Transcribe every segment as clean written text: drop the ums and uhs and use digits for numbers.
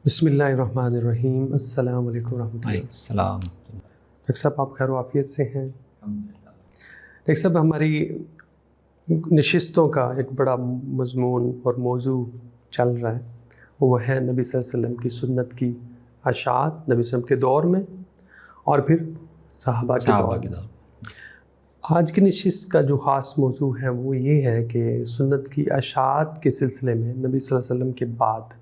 بسم اللہ الرحمن الرحیم۔ السلام علیکم ورحمۃ اللہ۔ السلام۔ ڈاکٹر صاحب آپ خیر و عافیت سے ہیں؟ ڈاکٹر صاحب ہماری نشستوں کا ایک بڑا مضمون اور موضوع چل رہا ہے، وہ ہے نبی صلی اللہ علیہ وسلم کی سنت کی اشاعت نبی صلی اللہ علیہ وسلم کے دور میں اور پھر صحابہ کے دور میں۔ آج کی نشست کا جو خاص موضوع ہے وہ یہ ہے کہ سنت کی اشاعت کے سلسلے میں نبی صلی اللہ علیہ وسلم کے بعد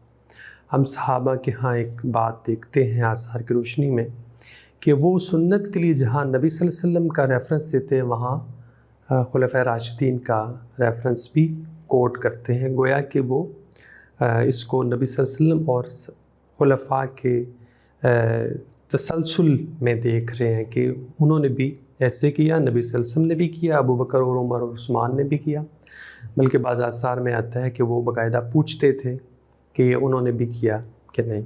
ہم صحابہ کے ہاں ایک بات دیکھتے ہیں آثار کی روشنی میں کہ وہ سنت کے لیے جہاں نبی صلی اللہ علیہ وسلم کا ریفرنس دیتے ہیں وہاں خلفائے راشدین کا ریفرنس بھی کوٹ کرتے ہیں، گویا کہ وہ اس کو نبی صلی اللہ علیہ وسلم اور خلفاء کے تسلسل میں دیکھ رہے ہیں کہ انہوں نے بھی ایسے کیا، نبی صلی اللہ علیہ وسلم نے بھی کیا، ابو بکر اور عمر اور عثمان نے بھی کیا، بلکہ بعض آثار میں آتا ہے کہ وہ باقاعدہ پوچھتے تھے کہ انہوں نے بھی کیا کہ نہیں۔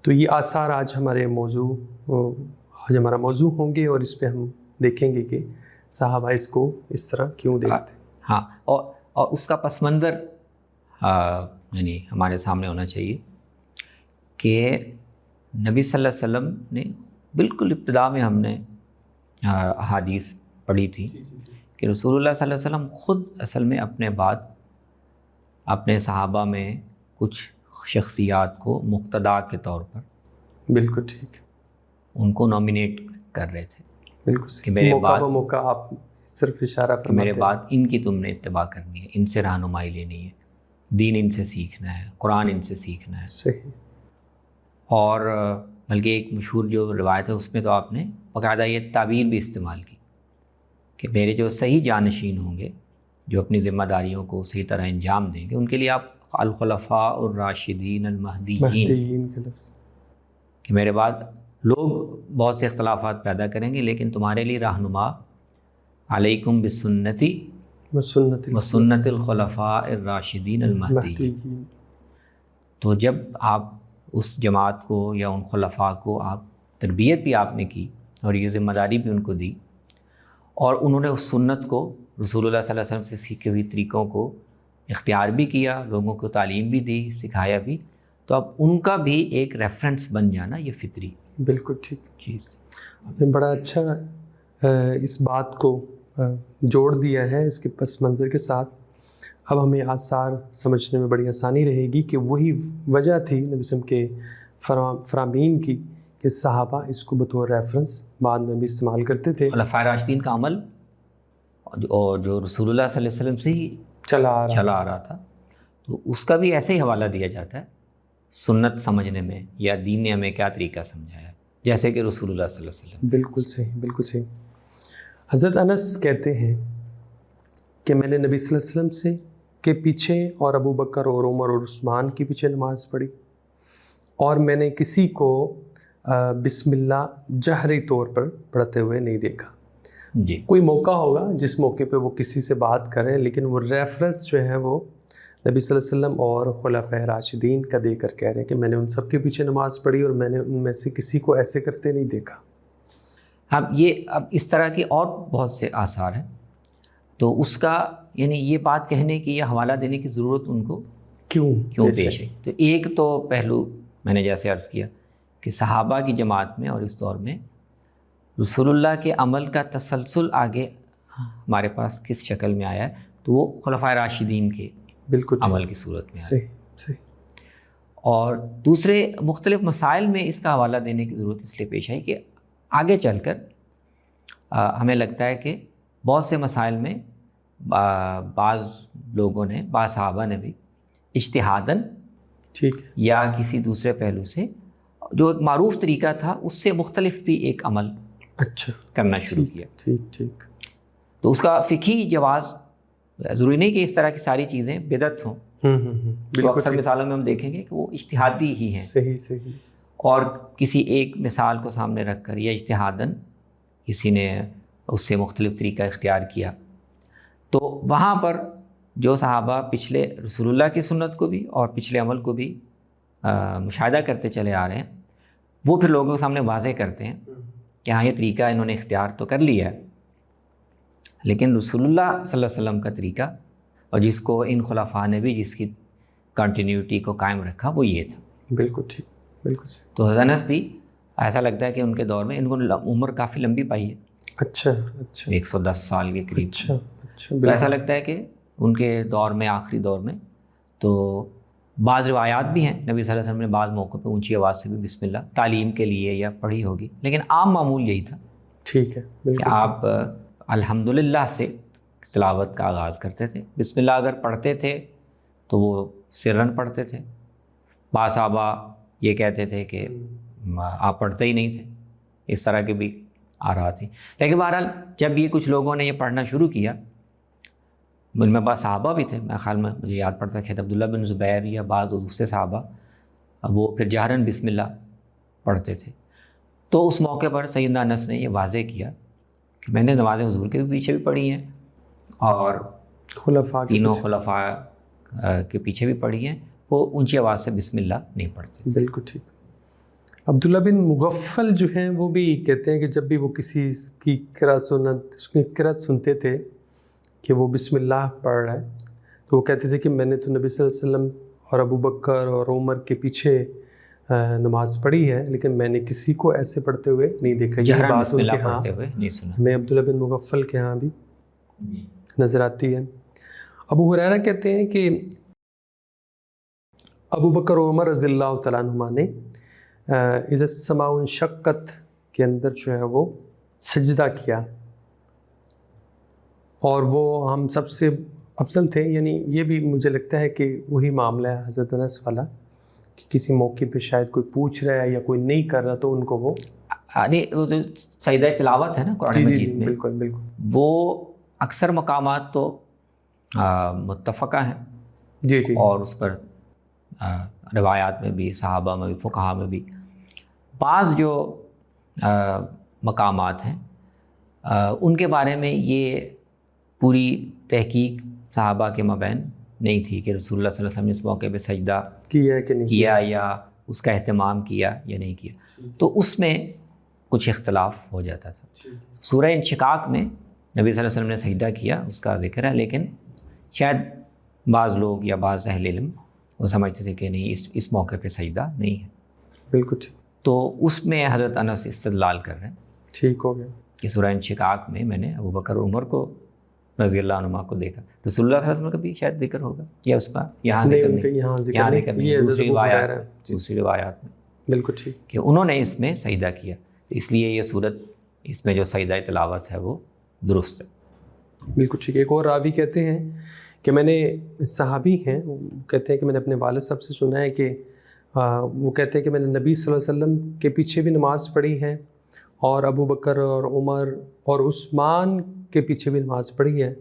تو یہ آثار آج ہمارا موضوع ہوں گے اور اس پہ ہم دیکھیں گے کہ صحابہ اس کو اس طرح کیوں دیکھتے ہیں۔ ہاں، اور اس کا پس منظر یعنی ہمارے سامنے ہونا چاہیے کہ نبی صلی اللہ علیہ وسلم نے بالکل ابتدا میں ہم نے احادیث پڑھی تھی کہ رسول اللہ صلی اللہ علیہ وسلم خود اصل میں اپنے بعد اپنے صحابہ میں کچھ شخصیات کو مقتدا کے طور پر بالکل ٹھیک ان کو نامینیٹ کر رہے تھے، بالکل کہ میرے بعد موقع آپ صرف اشارہ کہ میرے فرماتے بعد ان کی تم نے اتباع کرنی ہے، ان سے رہنمائی لینی ہے، دین ان سے سیکھنا ہے، قرآن ان سے سیکھنا ہے۔ صحیح۔ اور بلکہ ایک مشہور جو روایت ہے اس میں تو آپ نے باقاعدہ یہ تعبیر بھی استعمال کی کہ میرے جو صحیح جانشین ہوں گے، جو اپنی ذمہ داریوں کو صحیح طرح انجام دیں گے، ان کے لیے آپ الخلفاء الراشدین المہدیین مہدیین کا لفظ، کہ میرے بعد لوگ بہت سے اختلافات پیدا کریں گے لیکن تمہارے لیے رہنما علیکم بسنتی وسنت الخلفاء الراشدین المہدیین۔ تو جب آپ اس جماعت کو یا ان خلفاء کو آپ تربیت بھی آپ نے کی اور یہ ذمہ داری بھی ان کو دی اور انہوں نے اس سنت کو رسول اللہ صلی اللہ علیہ وسلم سے سیکھے ہوئی طریقوں کو اختیار بھی کیا، لوگوں کو تعلیم بھی دی، سکھایا بھی، تو اب ان کا بھی ایک ریفرنس بن جانا یہ فطری بالکل ٹھیک چیز۔ آپ نے بڑا اچھا اس بات کو جوڑ دیا ہے اس کے پس منظر کے ساتھ۔ اب ہمیں آثار سمجھنے میں بڑی آسانی رہے گی کہ وہی وجہ تھی نبی صلی اللہ علیہ وسلم کے فرامین کی کہ صحابہ اس کو بطور ریفرنس بعد میں بھی استعمال کرتے تھے۔ خلفائے راشدین کا عمل اور جو رسول اللہ صلی اللہ علیہ وسلم سے ہی چلا آ رہا تھا، تو اس کا بھی ایسے ہی حوالہ دیا جاتا ہے سنت سمجھنے میں یا دین نے ہمیں کیا طریقہ سمجھایا، جیسے کہ رسول اللہ صلی اللہ علیہ وسلم۔ بالکل صحیح، بالکل صحیح۔ حضرت انس کہتے ہیں کہ میں نے نبی صلی اللہ علیہ وسلم سے کے پیچھے اور ابو بکر اور عمر اور عثمان کے پیچھے نماز پڑھی اور میں نے کسی کو بسم اللہ جہری طور پر پڑھتے ہوئے نہیں دیکھا۔ جی، کوئی موقع ہوگا جس موقع پہ وہ کسی سے بات کریں، لیکن وہ ریفرنس جو ہے وہ نبی صلی اللہ علیہ وسلم اور خلفائے راشدین کا دے کر کہہ رہے ہیں کہ میں نے ان سب کے پیچھے نماز پڑھی اور میں نے ان میں سے کسی کو ایسے کرتے نہیں دیکھا۔ اب اس طرح کی اور بہت سے آثار ہیں، تو اس کا یعنی یہ بات کہنے کی یا حوالہ دینے کی ضرورت ان کو کیوں پیش ہے؟ تو ایک تو پہلو میں نے جیسے عرض کیا کہ صحابہ کی جماعت میں اور اس دور میں رسول اللہ کے عمل کا تسلسل آگے ہمارے پاس کس شکل میں آیا ہے، تو وہ خلفائے راشدین کے بالکل عمل کی صورت میں آیا۔ صحیح۔ اور دوسرے مختلف مسائل میں اس کا حوالہ دینے کی ضرورت اس لیے پیش آئی کہ آگے چل کر ہمیں لگتا ہے کہ بہت سے مسائل میں بعض لوگوں نے، بعض صحابہ نے بھی اجتہاداً یا کسی دوسرے پہلو سے جو ایک معروف طریقہ تھا اس سے مختلف بھی ایک عمل کرنا شروع کیا۔ ٹھیک۔ تو اس کا فقہی جواز ضروری نہیں کہ اس طرح کی ساری چیزیں بدعت ہوں، تو اکثر مثالوں میں ہم دیکھیں گے کہ وہ اجتہادی ہی ہیں۔ صحیح۔ اور کسی ایک مثال کو سامنے رکھ کر یا اجتہاداً کسی نے اس سے مختلف طریقہ اختیار کیا، تو وہاں پر جو صحابہ پچھلے رسول اللہ کی سنت کو بھی اور پچھلے عمل کو بھی مشاہدہ کرتے چلے آ رہے ہیں، وہ پھر لوگوں کے سامنے واضح کرتے ہیں کہ ہاں یہ طریقہ انہوں نے اختیار تو کر لیا ہے، لیکن رسول اللہ صلی اللہ علیہ وسلم کا طریقہ اور جس کو ان خلفاء نے بھی جس کی کنٹینیوٹی کو قائم رکھا وہ یہ تھا۔ بالکل ٹھیک، بالکل صحیح۔ تو حضرت انس بھی ایسا لگتا ہے کہ ان کے دور میں ان کو عمر کافی لمبی پائی ہے، اچھا اچھا، 110 سال کے قریب۔ اچھا اچھا، تو ایسا لگتا ہے کہ ان کے دور میں، آخری دور میں، تو بعض روایات بھی ہیں نبی صلی اللہ علیہ وسلم نے بعض موقع پہ اونچی آواز سے بھی بسم اللہ تعلیم کے لیے یا پڑھی ہوگی، لیکن عام معمول یہی تھا ٹھیک ہے، کہ بالکل آپ الحمدللہ سے تلاوت کا آغاز کرتے تھے۔ بسم اللہ اگر پڑھتے تھے تو وہ سرن پڑھتے تھے، بعض صحابہ یہ کہتے تھے کہ آپ پڑھتے ہی نہیں تھے، اس طرح کے بھی آ رہا تھی۔ لیکن بہرحال جب یہ کچھ لوگوں نے یہ پڑھنا شروع کیا، ان میں بعض صحابہ بھی تھے، میرے خیال میں مجھے یاد پڑتا ہے کہ عبداللہ بن زبیر یا بعض دوسرے صحابہ، وہ پھر جہراً بسم اللہ پڑھتے تھے۔ تو اس موقع پر سیدنا انس نے یہ واضح کیا کہ میں نے نماز حضور کے بھی پیچھے بھی پڑھی ہیں اور خلفاء تینوں خلفاء کے پیچھے بھی پڑھی ہیں، وہ اونچی آواز سے بسم اللہ نہیں پڑھتے۔ بالکل ٹھیک۔ عبداللہ بن مغفل جو ہیں وہ بھی کہتے ہیں کہ جب بھی وہ کسی کی قرأت سنتے تھے کہ وہ بسم اللہ پڑھ رہا ہے، تو وہ کہتے تھے کہ میں نے تو نبی صلی اللہ علیہ وسلم اور ابو بکر اور عمر کے پیچھے نماز پڑھی ہے، لیکن میں نے کسی کو ایسے پڑھتے ہوئے نہیں دیکھا۔ یہ بات بسم اللہ پڑھتے ہوئے نہیں سنا، ہمیں عبداللہ بن مغفل کے ہاں بھی نظر آتی ہے۔ ابو ہریرہ کہتے ہیں کہ ابو بکر و عمر رضی اللہ تعالیٰ عنہما نے اذا السماء انشقت کے اندر جو ہے وہ سجدہ کیا، اور وہ ہم سب سے افضل تھے۔ یعنی یہ بھی مجھے لگتا ہے کہ وہی معاملہ ہے حضرت انس والا، کہ کسی موقع پہ شاید کوئی پوچھ رہا ہے یا کوئی نہیں کر رہا تو ان کو وہ وہ جو سجدہ تلاوت ہے نا قرآن مجید میں، بالکل بالکل، وہ اکثر مقامات تو متفقہ ہیں جی جی، اور اس پر روایات میں بھی، صحابہ میں بھی، فقہا میں بھی بعض جو مقامات ہیں ان کے بارے میں یہ پوری تحقیق صحابہ کے مابین نہیں تھی کہ رسول اللہ صلی اللہ علیہ وسلم نے اس موقع پہ سجدہ کیا کہ نہیں کیا یا اس کا اہتمام کیا یا نہیں کیا، تو اس میں کچھ اختلاف ہو جاتا تھا۔ سورہ انشقاق میں نبی صلی اللہ علیہ وسلم نے سجدہ کیا، اس کا ذکر ہے، لیکن شاید بعض لوگ یا بعض اہل علم وہ سمجھتے تھے کہ نہیں، اس موقع پہ سجدہ نہیں ہے۔ بالکل ٹھیک، تو اس میں حضرت انس استدلال کر رہے ہیں ٹھیک ہو گیا کہ سورہ انشقاق میں میں نے ابو بکر اور عمر کو رضی اللہ عنہما کو دیکھا۔ رسول اللہ صلی اللہ علیہ وسلم کا بھی شاید ذکر ہوگا یا اس کا یہاں ذکر نہیں، یہاں ذکر نہیں، دوسری روایات میں بالکل ٹھیک کہ انہوں نے اس میں سجدہ کیا، اس لیے یہ صورت اس میں جو سجدہ تلاوت ہے وہ درست ہے۔ بالکل ٹھیک۔ ایک اور راوی کہتے ہیں کہ میں نے، صحابی ہیں، کہتے ہیں کہ میں نے اپنے والد صاحب سے سنا ہے کہ وہ کہتے ہیں کہ میں نے نبی صلی اللہ علیہ وسلم کے پیچھے بھی نماز پڑھی ہے، اور ابو بکر اور عمر اور عثمان کے پیچھے بھی نماز پڑھی ہے،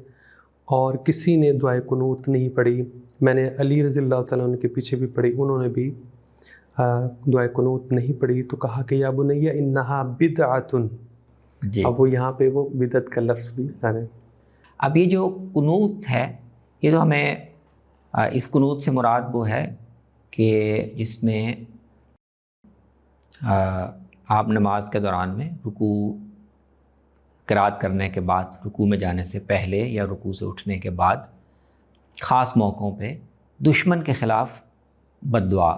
اور کسی نے دعائے قنوت نہیں پڑھی۔ میں نے علی رضی اللہ تعالیٰ عنہ کے پیچھے بھی پڑھی، انہوں نے بھی دعائے قنوت نہیں پڑھی۔ تو کہا کہ یا بنی انہا بدعۃ، جی، اب وہ یہاں پہ وہ بدعت کا لفظ بھی آ رہا ہے۔ اب یہ جو قنوت ہے، یہ تو ہمیں اس قنوت سے مراد وہ ہے کہ جس میں آپ نماز کے دوران میں رکوع قرات کرنے کے بعد، رکوع میں جانے سے پہلے یا رکوع سے اٹھنے کے بعد خاص موقعوں پہ دشمن کے خلاف بد دعا،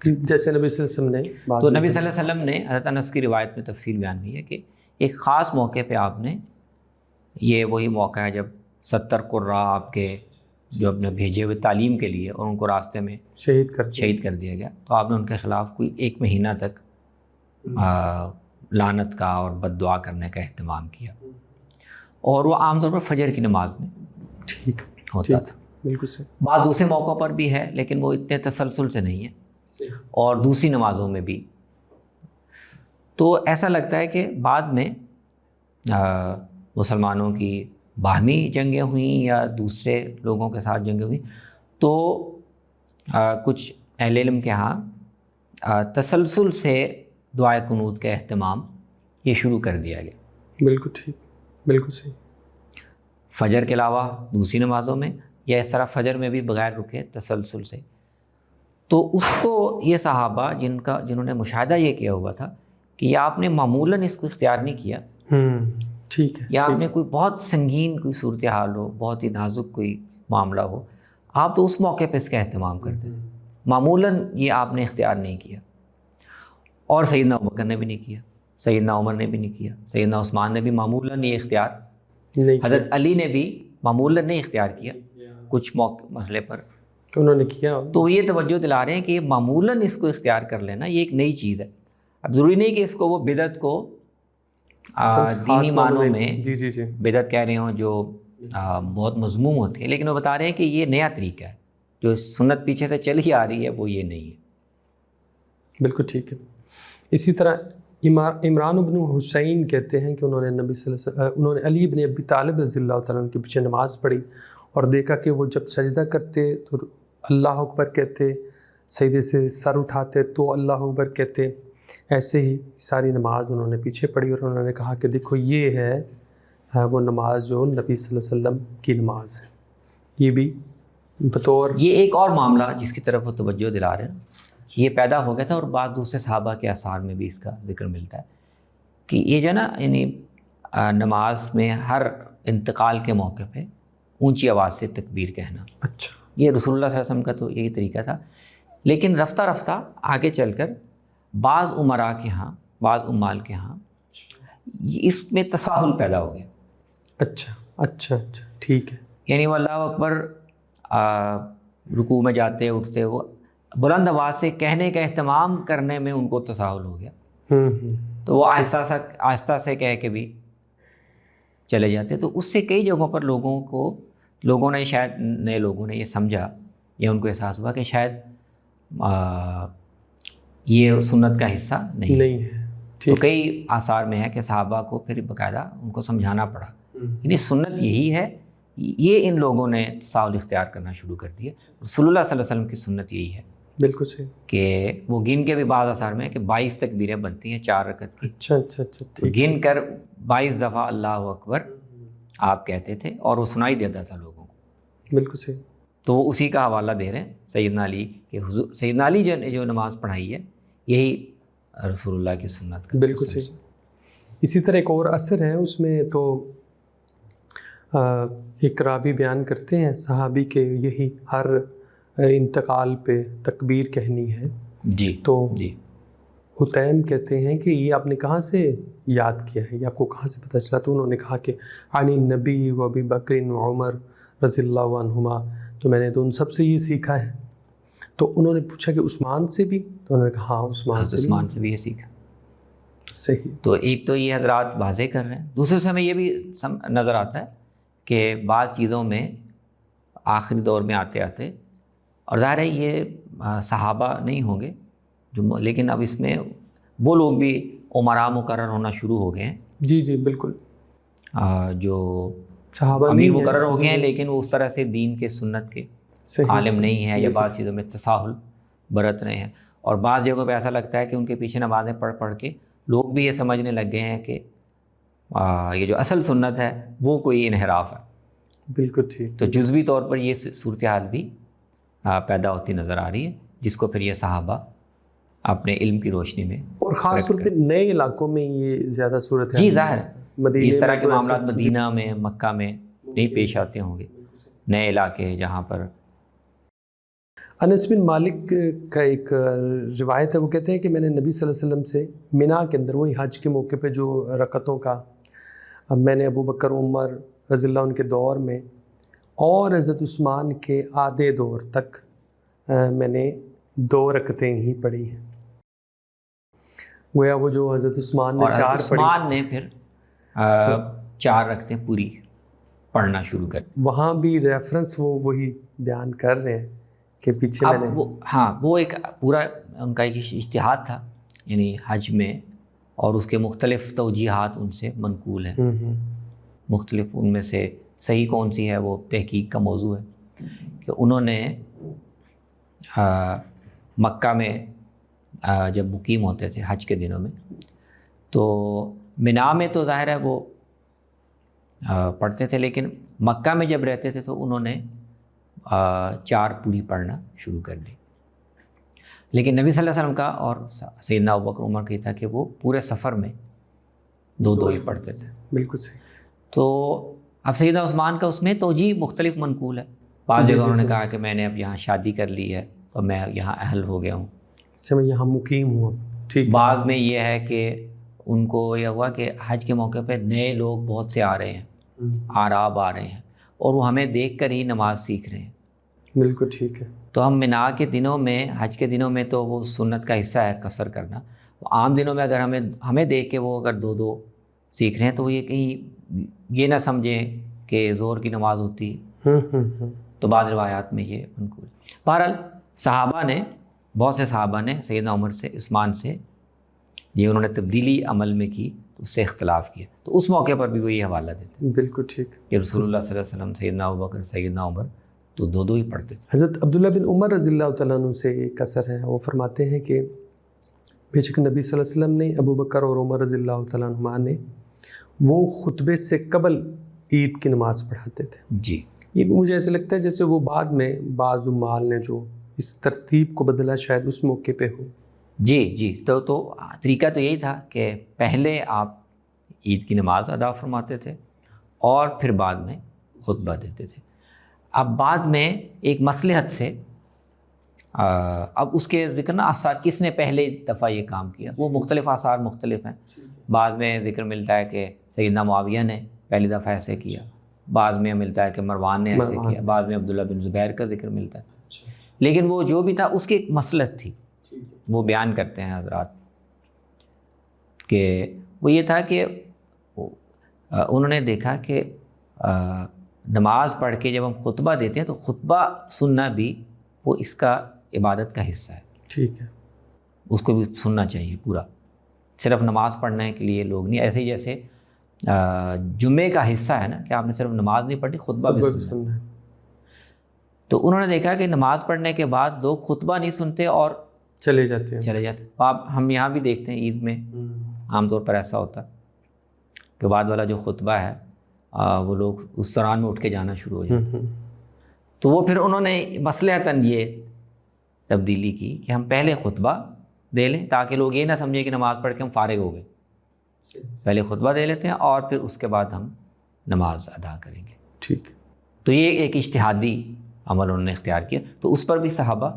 جیسے نبی صلی اللہ علیہ وسلم نے، تو نبی صلی اللہ علیہ وسلم نے حضرت انس کی روایت میں تفصیل بیان ہوئی ہے کہ ایک خاص موقع پہ آپ نے، یہ وہی موقع ہے جب 70 قراء آپ کے جو اپنے بھیجے ہوئے تعلیم کے لیے اور ان کو راستے میں شہید کر دیا گیا، تو آپ نے ان کے خلاف کوئی 1 مہینہ تک لعنت کا اور بد دعا کرنے کا اہتمام کیا، اور وہ عام طور پر فجر کی نماز میں ٹھیک ہوتا تھا۔ بالکل صحیح۔ بعض دوسرے موقعوں پر بھی ہے لیکن وہ اتنے تسلسل سے نہیں ہے، اور دوسری نمازوں میں بھی۔ تو ایسا لگتا ہے کہ بعد میں مسلمانوں کی باہمی جنگیں ہوئیں یا دوسرے لوگوں کے ساتھ جنگیں ہوئیں، تو کچھ اہل علم کے ہاں تسلسل سے دعائے قنوت کا اہتمام یہ شروع کر دیا گیا۔ بالکل ٹھیک، بالکل صحیح۔ فجر کے علاوہ دوسری نمازوں میں یا اس طرح فجر میں بھی بغیر رکے تسلسل سے، تو اس کو یہ صحابہ جنہوں نے مشاہدہ یہ کیا ہوا تھا کہ یا آپ نے معمولاً اس کو اختیار نہیں کیا، ٹھیک ہے، یا آپ نے کوئی بہت سنگین کوئی صورتحال ہو، بہت ہی نازک کوئی معاملہ ہو، آپ تو اس موقع پہ اس کا اہتمام کرتے تھے۔ معمولاً یہ آپ نے اختیار نہیں کیا، اور سیدنا ابوبکر نے بھی نہیں کیا، سیدنا عمر نے بھی نہیں کیا، سیدنا عثمان نے بھی معمولاً یہ اختیار نہیں، حضرت علی نے بھی معمولاً نہیں اختیار کیا، کچھ مسئلے پر انہوں نے کیا۔ تو یہ توجہ دلا رہے ہیں کہ معمولاً اس کو اختیار کر لینا یہ ایک نئی چیز ہے۔ اب ضروری نہیں کہ اس کو وہ بدعت کو دینی معنوں میں بدعت کہہ رہے ہوں جو بہت مذموم ہوتی ہے، لیکن وہ بتا رہے ہیں کہ یہ نیا طریقہ ہے، جو سنت پیچھے سے چل ہی آ رہی ہے وہ یہ نہیں ہے۔ بالکل ٹھیک ہے۔ اسی طرح عمران بن حسین کہتے ہیں کہ انہوں نے نبی صلی اللہ علیہ وسلم انہوں نے علی بن ابی طالب رضی اللہ تعالیٰ عنہ کے پیچھے نماز پڑھی اور دیکھا کہ وہ جب سجدہ کرتے تو اللہ اکبر کہتے، سجدے سے سر اٹھاتے تو اللہ اکبر کہتے، ایسے ہی ساری نماز انہوں نے پیچھے پڑھی، اور انہوں نے کہا کہ دیکھو یہ ہے وہ نماز جو نبی صلی اللہ علیہ وسلم کی نماز ہے۔ یہ بھی بطور یہ ایک اور معاملہ جس کی طرف وہ توجہ دلا رہے ہیں، یہ پیدا ہو گیا تھا، اور بعض دوسرے صحابہ کے آثار میں بھی اس کا ذکر ملتا ہے کہ یہ جو نا یعنی نماز میں ہر انتقال کے موقع پہ اونچی آواز سے تکبیر کہنا، اچھا، یہ رسول اللہ صلی اللہ علیہ وسلم کا تو یہی طریقہ تھا، لیکن رفتہ رفتہ آگے چل کر بعض عمراء کے ہاں، بعض عمال کے ہاں اس میں تساہل پیدا ہو گیا۔ اچھا اچھا اچھا، ٹھیک ہے، یعنی وہ اللہ اکبر رکوع میں جاتے اٹھتے وہ بلند آواز سے کہنے کا اہتمام کرنے میں ان کو تساہل ہو گیا، تو وہ آہستہ سے کہہ کے بھی چلے جاتے۔ تو اس سے کئی جگہوں پر لوگوں نے شاید نئے لوگوں نے یہ سمجھا یا ان کو احساس ہوا کہ شاید یہ سنت کا حصہ نہیں ہے۔ تو کئی آثار میں ہے کہ صحابہ کو پھر باقاعدہ ان کو سمجھانا پڑا، یعنی سنت یہی ہے، یہ ان لوگوں نے تساہل اختیار کرنا شروع کر دیا۔ رسول اللہ صلی اللہ علیہ وسلم کی سنت یہی ہے، بالکل صحیح، کہ وہ گن کے بھی بعض آثار میں ہے کہ 22 تکبیریں بنتی ہیں 4 رکعت کی، اچھا اچھا اچھا، گن کر 22 دفعہ اللہ اکبر آپ کہتے تھے اور وہ سنائی دیتا تھا لوگوں کو، بالکل صحیح۔ تو وہ اسی کا حوالہ دے رہے ہیں سیدنا علی کہ سیدنا علی جو نماز پڑھائی ہے یہی رسول اللہ کی سنت کا، بالکل صحیح۔ اسی طرح ایک اور اثر ہے اس میں، تو ایک راوی بیان کرتے ہیں صحابی کے یہی ہر انتقال پہ تکبیر کہنی ہے، جی تو جی حتیم کہتے ہیں کہ یہ آپ نے کہاں سے یاد کیا ہے، یہ آپ کو کہاں سے پتہ چلا؟ تو انہوں نے کہا کہ عن النبی و ابی بکر و عمر رضی اللہ عنہما، تو میں نے تو ان سب سے یہ سیکھا ہے۔ تو انہوں نے پوچھا کہ عثمان سے بھی؟ تو انہوں نے کہا ہاں عثمان سے بھی یہ سیکھا۔ صحیح۔ تو ایک تو یہ حضرات واضح کر رہے ہیں، دوسرے سے ہمیں یہ بھی نظر آتا ہے کہ بعض چیزوں میں آخری دور میں آتے آتے، اور ظاہر ہے یہ صحابہ نہیں ہوں گے جو، لیکن اب اس میں وہ لوگ بھی عمراء مقرر ہونا شروع ہو گئے ہیں، جی جی بالکل، جو صحابہ امیر مقرر ہو گئے ہیں لیکن وہ اس طرح سے دین کے سنت کے عالم نہیں ہے، یا بعض چیزوں میں تساہل برت رہے ہیں، اور بعض جگہوں پہ ایسا لگتا ہے کہ ان کے پیچھے نمازیں پڑھ کے لوگ بھی یہ سمجھنے لگ گئے ہیں کہ یہ جو اصل سنت ہے وہ کوئی انحراف ہے۔ بالکل ٹھیک۔ تو جزوی طور پر یہ صورتحال بھی پیدا ہوتی نظر آ رہی ہے، جس کو پھر یہ صحابہ اپنے علم کی روشنی میں، اور خاص طور پہ نئے علاقوں میں یہ زیادہ صورت ہے، جی ظاہر ہے اس طرح کے معاملات مدینہ میں، مکہ میں نہیں پیش آتے ہوں گے، نئے علاقے جہاں پر۔ انس بن مالک کا ایک روایت ہے، وہ کہتے ہیں کہ میں نے نبی صلی اللہ علیہ وسلم سے مینا کے اندر، وہی حج کے موقع پہ جو رکعتوں کا، میں نے ابو بکر عمر رضی اللہ عنہ کے دور میں اور حضرت عثمان کے آدھے دور تک میں نے 2 رکعتیں ہی پڑھی ہیں۔ گویا وہ جو حضرت عثمان نے 4 پڑھی، عثمان نے پھر 4 رکعتیں پوری پڑھنا شروع کر، وہاں بھی ریفرنس وہ وہی بیان کر رہے ہیں کہ پیچھے میں نے، ہاں وہ ایک پورا ان کا ایک اجتہاد تھا، یعنی حج میں، اور اس کے مختلف توجیحات ان سے منقول ہیں، مختلف ان میں سے صحیح کون سی ہے وہ تحقیق کا موضوع ہے، کہ انہوں نے مکہ میں جب مقیم ہوتے تھے حج کے دنوں میں، تو مینا میں تو ظاہر ہے وہ پڑھتے تھے، لیکن مکہ میں جب رہتے تھے تو انہوں نے 4 پوری پڑھنا شروع کر دی۔ لیکن نبی صلی اللہ علیہ وسلم کا اور سیدنا ابوبکر عمر کا یہ تھا کہ وہ پورے سفر میں 2 ہی پڑھتے تھے۔ بالکل صحیح۔ تو اب سیدنا عثمان کا اس میں توجیہ مختلف منقول ہے، بعض جگہ انہوں نے کہا کہ میں نے اب یہاں شادی کر لی ہے تو میں یہاں اہل ہو گیا ہوں، میں یہاں مقیم ہوں. ٹھیک. بعض میں یہ ہے کہ ان کو یہ ہوا کہ حج کے موقع پہ نئے لوگ بہت سے آ رہے ہیں، آراب آ رہے ہیں، اور وہ ہمیں دیکھ کر ہی نماز سیکھ رہے ہیں. بالکل ٹھیک ہے. تو ہم منا کے دنوں میں، حج کے دنوں میں تو وہ سنت کا حصہ ہے قصر کرنا. عام دنوں میں اگر ہمیں دیکھ کے وہ اگر 2 سیکھ رہے ہیں تو وہ یہ کہیں یہ نہ سمجھیں کہ زور کی نماز ہوتی. تو بعض روایات میں یہ منقول. بہرحال صحابہ نے، بہت سے صحابہ نے سیدنا عمر سے، عثمان سے یہ انہوں نے تبدیلی عمل میں کی تو اس سے اختلاف کیا. تو اس موقع پر بھی وہ یہ حوالہ دیتے ہیں. بالکل ٹھیک. کہ رسول اللہ صلی اللہ علیہ وسلم، سیدنا ابوبکر، سیدنا عمر تو 2 ہی پڑھتے تھے. حضرت عبداللہ بن عمر رضی اللہ تعالیٰ عنہ سے ایک اثر ہے، وہ فرماتے ہیں کہ بے شک نبی صلی اللہ علیہ وسلم نے، ابوبکر اور عمر رضی اللہ تعالیٰ عنہ نے، وہ خطبے سے قبل عید کی نماز پڑھاتے تھے. جی. یہ بھی مجھے ایسے لگتا ہے جیسے وہ بعد میں بعض عمال نے جو اس ترتیب کو بدلا شاید اس موقع پہ ہو. جی. تو طریقہ تو یہی تھا کہ پہلے آپ عید کی نماز ادا فرماتے تھے اور پھر بعد میں خطبہ دیتے تھے. اب بعد میں ایک مصلحت سے اب اس کے ذکر نا آثار کس نے پہلے دفعہ یہ کام کیا، وہ مختلف آثار مختلف ہیں. بعض میں ذکر ملتا ہے کہ سیدنا معاویہ نے پہلی دفعہ ایسے کیا، بعض میں ملتا ہے کہ مروان نے ایسے کیا، بعض میں عبداللہ بن زبیر کا ذکر ملتا ہے. لیکن وہ جو بھی تھا اس کی ایک مصلحت تھی، وہ بیان کرتے ہیں حضرات کہ وہ یہ تھا کہ انہوں نے دیکھا کہ نماز پڑھ کے جب ہم خطبہ دیتے ہیں تو خطبہ سننا بھی وہ اس کا عبادت کا حصہ ہے. ٹھیک ہے. اس کو بھی سننا چاہیے پورا، صرف نماز پڑھنے کے لیے لوگ نہیں. ایسے ہی جیسے جمعے کا حصہ ہے نا کہ آپ نے صرف نماز نہیں پڑھی، خطبہ بھی سننا ہے. تو انہوں نے دیکھا کہ نماز پڑھنے کے بعد لوگ خطبہ نہیں سنتے اور چلے جاتے ہیں. آپ ہم یہاں بھی دیکھتے ہیں عید میں عام طور پر ایسا ہوتا ہے کہ بعد والا جو خطبہ ہے وہ لوگ اس دوران میں اٹھ کے جانا شروع ہو جاتے ہیں. تو وہ پھر انہوں نے مصلحتاً یہ تبدیلی کی کہ ہم پہلے خطبہ دے لیں تاکہ لوگ یہ نہ سمجھیں کہ نماز پڑھ کے ہم فارغ ہو گئے. پہلے خطبہ دے لیتے ہیں اور پھر اس کے بعد ہم نماز ادا کریں گے. ٹھیک. تو یہ ایک اجتہادی عمل انہوں نے اختیار کیا. تو اس پر بھی صحابہ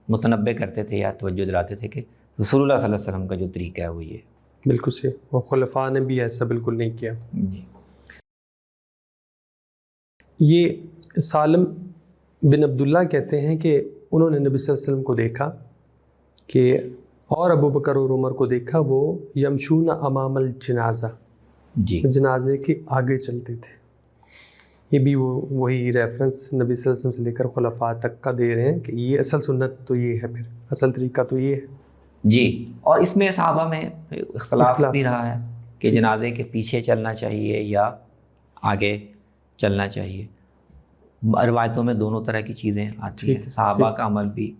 متنبع کرتے تھے یا توجہ دلاتے تھے کہ رسول اللہ صلی اللہ علیہ وسلم کا جو طریقہ ہے وہ یہ. بالکل صحیح. اور خلفاء نے بھی ایسا بالکل نہیں کیا. جی. یہ سالم بن عبداللہ کہتے ہیں کہ انہوں نے نبی صلی اللہ علیہ وسلم کو دیکھا کہ اور ابوبکر اور عمر کو دیکھا وہ یمشون امام الجنازہ، جی، جنازے کے آگے چلتے تھے. یہ بھی وہی ریفرنس نبی صلی اللہ علیہ وسلم سے لے کر خلفاء تک کا دے رہے ہیں کہ یہ اصل سنت تو یہ ہے، پھر اصل طریقہ تو یہ ہے. جی. اور اس میں صحابہ میں اختلاف بھی رہا ہے کہ جنازے کے پیچھے چلنا چاہیے یا آگے چلنا چاہیے. روایتوں میں دونوں طرح کی چیزیں آتی ہیں. صحابہ کا عمل بھی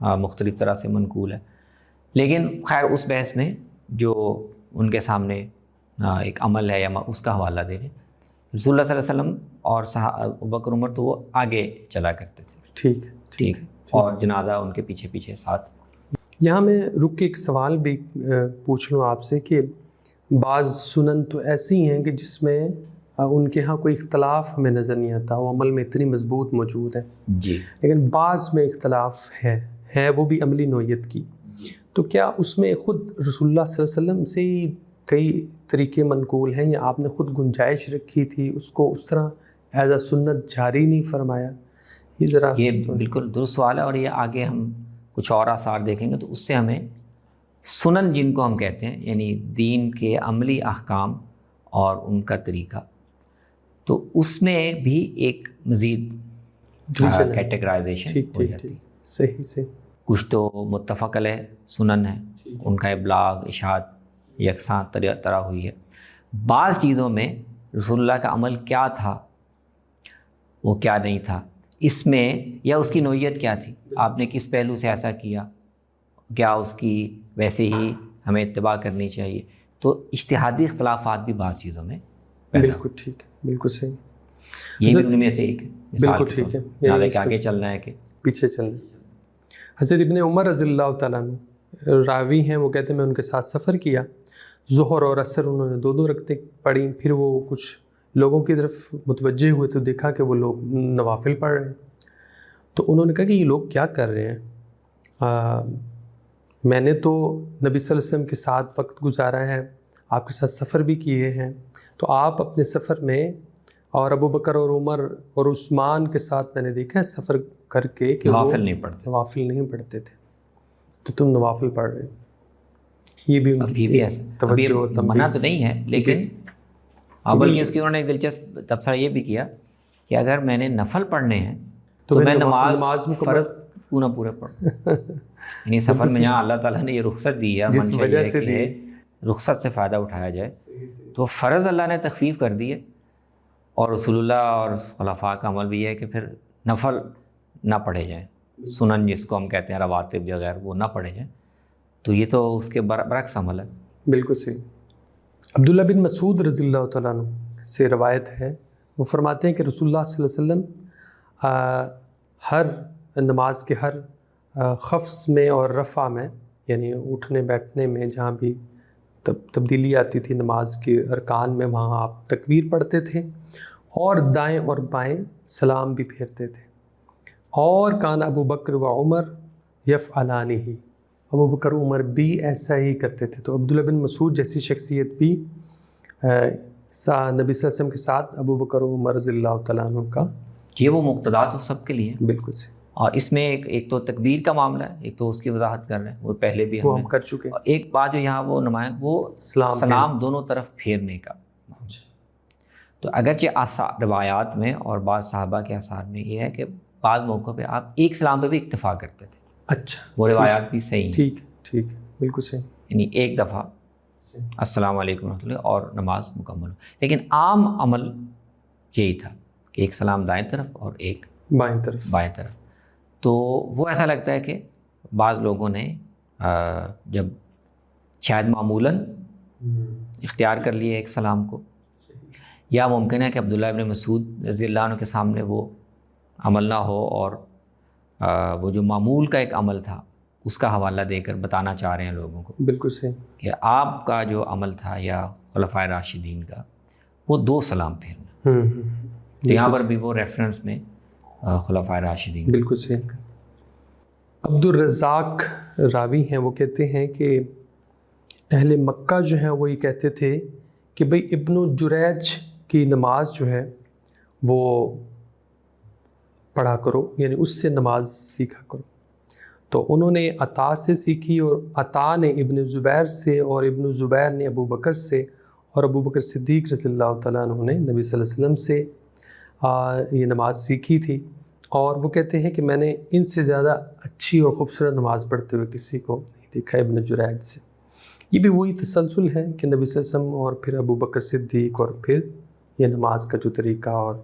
مختلف طرح سے منقول ہے. لیکن خیر اس بحث میں جو ان کے سامنے ایک عمل ہے یا اس کا حوالہ دے رہے ہیں. رسول اللہ صلی اللہ علیہ وسلم اور ابوبکر عمر تو وہ آگے چلا کرتے تھے. ٹھیک ہے. اور جنازہ ان کے پیچھے پیچھے ساتھ. یہاں میں رک کے ایک سوال بھی پوچھ لوں آپ سے کہ بعض سنن تو ایسی ہیں کہ جس میں ان کے ہاں کوئی اختلاف ہمیں نظر نہیں آتا، وہ عمل میں اتنی مضبوط موجود ہے. جی. لیکن بعض میں اختلاف ہے وہ بھی عملی نوعیت کی. تو کیا اس میں خود رسول اللہ صلی اللہ علیہ وسلم سے ہی کئی طریقے منقول ہیں یا آپ نے خود گنجائش رکھی تھی، اس کو اس طرح ایز اے سنت جاری نہیں فرمایا؟ یہ بالکل درست سوال ہے. اور یہ آگے ہم کچھ اور آثار دیکھیں گے تو اس سے ہمیں سنن جن کو ہم کہتے ہیں یعنی دین کے عملی احکام اور ان کا طریقہ، تو اس میں بھی ایک مزید کیٹیگرائزیشن ہو جاتی ہے. صحیح. کچھ تو متفق علیہ سنن ہے، ان کا ابلاغ اشاعت یکساں طرح ہوئی ہے. بعض چیزوں میں رسول اللہ کا عمل کیا تھا وہ کیا نہیں تھا، اس میں یا اس کی نوعیت کیا تھی، آپ نے کس پہلو سے ایسا کیا، کیا اس کی ویسے ہی ہمیں اتباع کرنی چاہیے. تو اجتہادی اختلافات بھی بعض چیزوں میں بالکل ٹھیک ہے. بالکل صحیح. یہ بھی ان میں سے ایک بالکل ٹھیک ہے. کہ آگے چلنا ہے کہ پیچھے چلنا. حضرت ابن عمر رضی اللہ تعالیٰ عنہ راوی ہیں، وہ کہتے ہیں میں ان کے ساتھ سفر کیا، ظہر اور عصر انہوں نے 2 رکعتیں پڑھی. پھر وہ کچھ لوگوں کی طرف متوجہ ہوئے تو دیکھا کہ وہ لوگ نوافل پڑھ رہے ہیں. تو انہوں نے کہا کہ یہ لوگ کیا کر رہے ہیں؟ میں نے تو نبی صلی اللہ علیہ وسلم کے ساتھ وقت گزارا ہے، آپ کے ساتھ سفر بھی کیے ہیں، تو آپ اپنے سفر میں اور ابو بکر اور عمر اور عثمان کے ساتھ میں نے دیکھا ہے سفر کر کے کہ نوافل نہیں پڑھتے تھے، تو تم نوافل پڑھ رہے ہو۔ یہ بھی ان کی توجہ منع تو نہیں ہے، لیکن بلکہ اس کی انہوں نے ایک دلچسپ تبصرہ یہ بھی کیا کہ اگر میں نے نفل پڑھنے ہیں تو میں نماز فرض پورے پڑھوں۔ یعنی سفر میں جہاں اللہ تعالیٰ نے یہ رخصت دی ہے، جس وجہ سے رخصت سے فائدہ اٹھایا جائے، تو فرض اللہ نے تخفیف کر دی ہے، اور رسول اللہ اور خلفاء کا عمل بھی ہے کہ پھر نفل نہ پڑھے جائیں، سنن جس کو ہم کہتے ہیں رواتب وغیرہ، وہ نہ پڑھے جائیں، تو یہ تو اس کے برعکس عمل ہے۔ بالکل صحیح۔ عبداللہ بن مسعود رضی اللہ تعالیٰ عنہ سے روایت ہے، وہ فرماتے ہیں کہ رسول اللہ صلی اللہ علیہ وسلم ہر نماز کے ہر خفض میں اور رفع میں، یعنی اٹھنے بیٹھنے میں جہاں بھی تبدیلی آتی تھی نماز کے ارکان میں، وہاں آپ تکبیر پڑھتے تھے اور دائیں اور بائیں سلام بھی پھیرتے تھے۔ اور کان ابو بکر و عمر یفعلانہ، ابو بکر عمر بھی ایسا ہی کرتے تھے۔ تو عبداللہ بن مسعود جیسی شخصیت بھی نبی صلی اللہ علیہ وسلم کے ساتھ ابو بکر و عمر رضی اللہ تعالیٰ عنہ کا، یہ وہ مقتدا تو سب کے لیے۔ بالکل صحیح۔ اور اس میں ایک تو تکبیر کا معاملہ ہے، ایک تو اس کی وضاحت کر رہے ہیں، وہ پہلے بھی ہم کر چکے ہیں۔ اور ایک بات جو یہاں وہ نمایاں، وہ سلام دونوں طرف پھیرنے کا۔ تو اگرچہ روایات میں اور بعض صحابہ کے آثار میں یہ ہے کہ بعض موقعوں پہ آپ ایک سلام پہ بھی اکتفا کرتے تھے۔ اچھا، وہ روایات بھی صحیح ہیں۔ ٹھیک، بالکل صحیح۔ یعنی ایک دفعہ السلام علیکم ورحمۃ اللہ اور نماز مکمل ہو، لیکن عام عمل یہی تھا کہ ایک سلام دائیں طرف اور ایک بائیں طرف۔ تو وہ ایسا لگتا ہے کہ بعض لوگوں نے جب شاید معمولاً اختیار کر لیے ایک سلام کو، یا ممکن ہے کہ عبداللہ ابن مسعود رضی اللہ عنہ کے سامنے وہ عمل نہ ہو، اور وہ جو معمول کا ایک عمل تھا اس کا حوالہ دے کر بتانا چاہ رہے ہیں لوگوں کو۔ بالکل صحیح کہ آپ کا جو عمل تھا یا خلفائے راشدین کا، وہ 2 سلام پھیرنا۔ تو یہاں پر بھی وہ ریفرنس میں خلفائے راشدین۔ بالکل صحیح۔ عبد الرزاق راوی ہیں، وہ کہتے ہیں کہ اہل مکہ جو ہیں وہ یہ کہتے تھے کہ بھئی ابن جریج کی نماز جو ہے وہ پڑھا کرو، یعنی اس سے نماز سیکھا کرو۔ تو انہوں نے عطا سے سیکھی، اور عطا نے ابن زبیر سے، اور ابن زبیر نے ابو بکر سے، اور ابو بکر صدیق رضی اللہ تعالیٰ عنہ نے نبی صلی اللہ علیہ وسلم سے یہ نماز سیکھی تھی۔ اور وہ کہتے ہیں کہ میں نے ان سے زیادہ اچھی اور خوبصورت نماز پڑھتے ہوئے کسی کو نہیں دیکھا ابن جریج سے۔ یہ بھی وہی تسلسل ہے کہ نبی صلی اللہ علیہ وسلم اور پھر ابو بکر صدیق، اور پھر یہ نماز کا جو طریقہ اور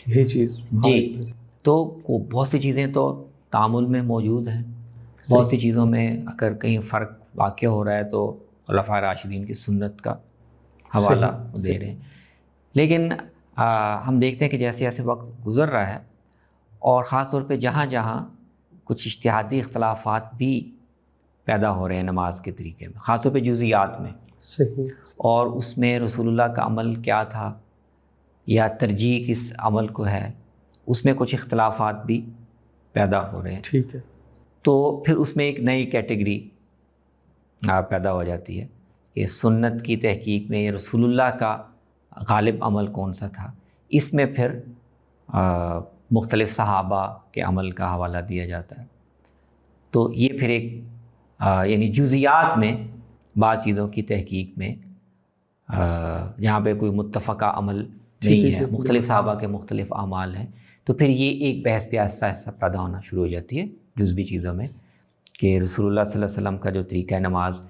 یہی چیز۔ جی، تو بہت سی چیزیں تو تعامل میں موجود ہیں، بہت سی چیزوں میں اگر کہیں فرق واقع ہو رہا ہے تو خلفائے راشدین کی سنت کا حوالہ دے رہے ہیں۔ لیکن ہم دیکھتے ہیں کہ جیسے جیسے وقت گزر رہا ہے، اور خاص طور پہ جہاں جہاں کچھ اجتہادی اختلافات بھی پیدا ہو رہے ہیں نماز کے طریقے میں، خاص طور پہ جزئیات میں، صحیح، اور اس میں رسول اللہ کا عمل کیا تھا یا ترجیح کس عمل کو ہے، اس میں کچھ اختلافات بھی پیدا ہو رہے ہیں۔ ٹھیک ہے، تو پھر اس میں ایک نئی کیٹیگری پیدا ہو جاتی ہے کہ سنت کی تحقیق میں رسول اللہ کا غالب عمل کون سا تھا، اس میں پھر مختلف صحابہ کے عمل کا حوالہ دیا جاتا ہے۔ تو یہ پھر ایک یعنی جزئیات میں بعض چیزوں کی تحقیق میں جہاں پہ کوئی متفقہ عمل نہیں ہے، مختلف صحابہ کے مختلف اعمال ہیں، تو پھر یہ ایک بحث بھی آہستہ آہستہ پیدا ہونا شروع ہو جاتی ہے جزوی چیزوں میں، کہ رسول اللہ صلی اللہ علیہ وسلم کا جو طریقہ نماز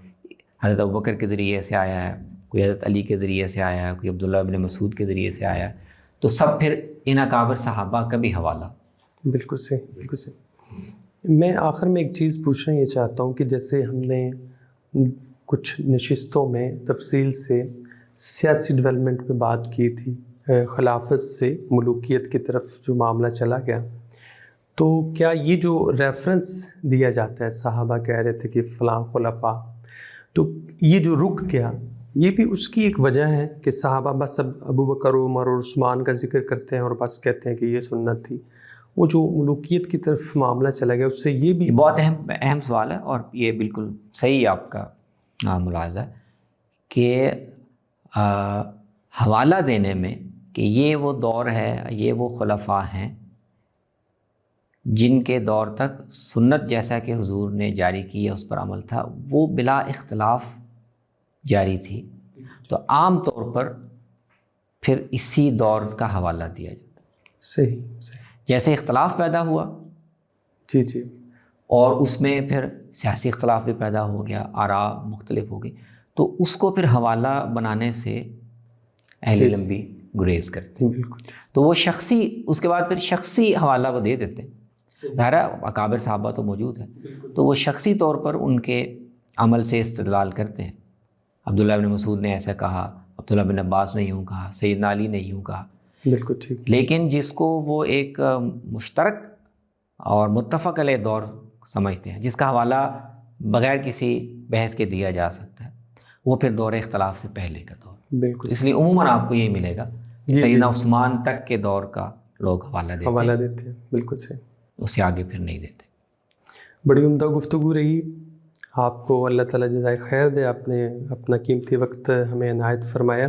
حضرت ابوبکر کے ذریعے سے آیا ہے، کوئی حضرت علی کے ذریعے سے آیا ہے، کوئی عبداللہ ابن مسعود کے ذریعے سے آیا ہے، تو سب پھر ان اکابر صحابہ کا بھی حوالہ۔ بالکل صحیح، بالکل صحیح۔ میں آخر میں ایک چیز پوچھنا یہ چاہتا ہوں کہ جیسے ہم نے کچھ نشستوں میں تفصیل سے سیاسی ڈیولپمنٹ پہ بات کی تھی، خلافت سے ملوکیت کی طرف جو معاملہ چلا گیا، تو کیا یہ جو ریفرنس دیا جاتا ہے، صحابہ کہہ رہے تھے کہ فلاں خلفاء، تو یہ جو رک گیا، یہ بھی اس کی ایک وجہ ہے کہ صحابہ بس اب ابو بکر عمر اور عثمان کا ذکر کرتے ہیں اور بس کہتے ہیں کہ یہ سنت تھی، وہ جو ملوکیت کی طرف معاملہ چلا گیا اس سے یہ بھی بہت اہم سوال ہے، اور یہ بالکل صحیح آپ کا ملاحظہ ہے کہ حوالہ دینے میں کہ یہ وہ دور ہے، یہ وہ خلفاء ہیں جن کے دور تک سنت جیسا کہ حضور نے جاری کی ہے اس پر عمل تھا، وہ بلا اختلاف جاری تھی، تو عام طور پر پھر اسی دور کا حوالہ دیا جاتا ہے۔ صحیح جیسے اختلاف پیدا ہوا جی اور اس میں پھر سیاسی اختلاف بھی پیدا ہو گیا، آراء مختلف ہو گئی، تو اس کو پھر حوالہ بنانے سے اہل علم بھی گریز کرتے ہیں۔ بالکل، تو وہ شخصی، اس کے بعد پھر شخصی حوالہ وہ دے دیتے ہیں، ظاہر ہے اکابر صحابہ تو موجود ہیں، تو وہ شخصی طور پر ان کے عمل سے استدلال کرتے ہیں۔ عبداللہ بن مسعود نے ایسا کہا، عبداللہ بن عباس نے یوں کہا، سیدنا علی نے یوں کہا، بالکل ٹھیک۔ لیکن جس کو وہ ایک مشترک اور متفق علیہ دور سمجھتے ہیں، جس کا حوالہ بغیر کسی بحث کے دیا جا سکتا ہے، وہ پھر دور اختلاف سے پہلے کا دور۔ بالکل، اس لیے عموماً آپ کو یہی ملے گا، سیدنا عثمان تک کے دور کا لوگ حوالہ دیتے ہیں، بالکل صحیح، اس سے آگے پھر نہیں دیتے۔ بڑی عمدہ گفتگو رہی، آپ کو اللہ تعالیٰ جزائے خیر دے، آپ نے اپنا قیمتی وقت ہمیں عنایت فرمایا۔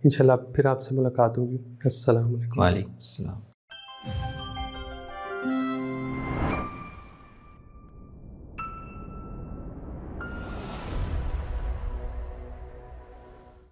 انشاءاللہ پھر آپ سے ملاقات ہوگی۔ السلام علیکم۔ وعلیکم السلام۔